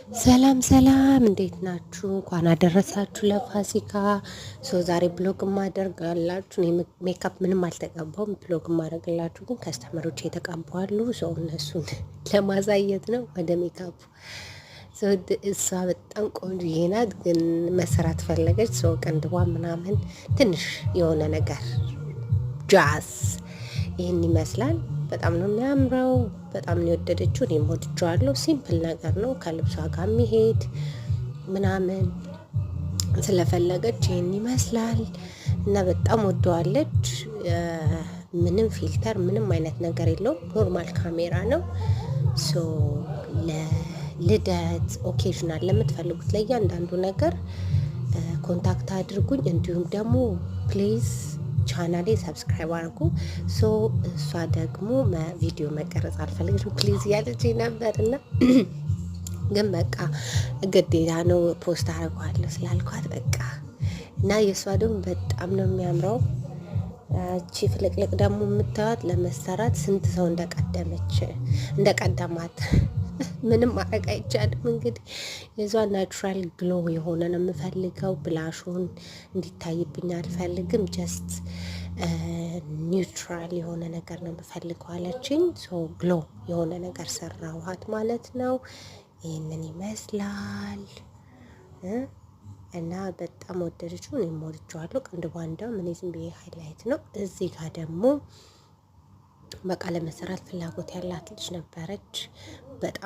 ሰላም ሰላም እንዴት ናችሁ? እንኳን አደረሳችሁ ለፋሲካ። ዛሬ ብሎግ ማደርጋላችሁ እኔ ሜካፕ ምንም አልተቀባውም። ብሎግ ማድረግላችሁ ግን ከስተመሮች የተቀባሉ እነሱን ለማሳየት ነው። ወደ ሜካፑ እሷ በጣም ቆንጆዬ ናት፣ ግን መሰራት ፈለገች። ቅንድቧ ምናምን ትንሽ የሆነ ነገር ጃዝ ይህን ይመስላል። በጣም ነው የሚያምረው። በጣም ነው የወደደችው። እኔም ወድጄዋለሁ። ሲምፕል ነገር ነው ከልብሷ ጋር የሚሄድ ምናምን ስለፈለገች ይህን ይመስላል እና በጣም ወደዋለች። ምንም ፊልተር ምንም አይነት ነገር የለውም። ኖርማል ካሜራ ነው። ለልደት ኦኬዥናል ለምትፈልጉት ለእያንዳንዱ ነገር ኮንታክት አድርጉኝ። እንዲሁም ደግሞ ፕሊዝ ቻናሌ ሰብስክራይብ አድርጉ። እሷ ደግሞ ቪዲዮ መቀረጽ አልፈልግም ፕሊዝ እያለችኝ ነበር እና ግን በቃ ግዴታ ነው ፖስት አድርጓለሁ ስላልኳት በቃ እና የእሷ ደግሞ በጣም ነው የሚያምረው። እቺ ፍልቅልቅ ደግሞ የምታዩት ለመሰራት ስንት ሰው እንደቀደማት ምንም ማድረግ አይቻልም። እንግዲህ የዟ ናቹራል ግሎ የሆነ ነው የምፈልገው። ብላሹን እንዲታይብኝ አልፈልግም። ጀስት ኒውትራል የሆነ ነገር ነው የምፈልገው አለችኝ። ግሎ የሆነ ነገር ሰራኋት ማለት ነው። ይህንን ይመስላል እና በጣም ወደደችው። እኔም ወድጄዋለሁ። ቅንድቧ እንደውም እኔ ዝም ብዬ ሃይላይት ነው። እዚህ ጋር ደግሞ በቃ ለመሰራት ፍላጎት ያላት ልጅ ነበረች። በጣም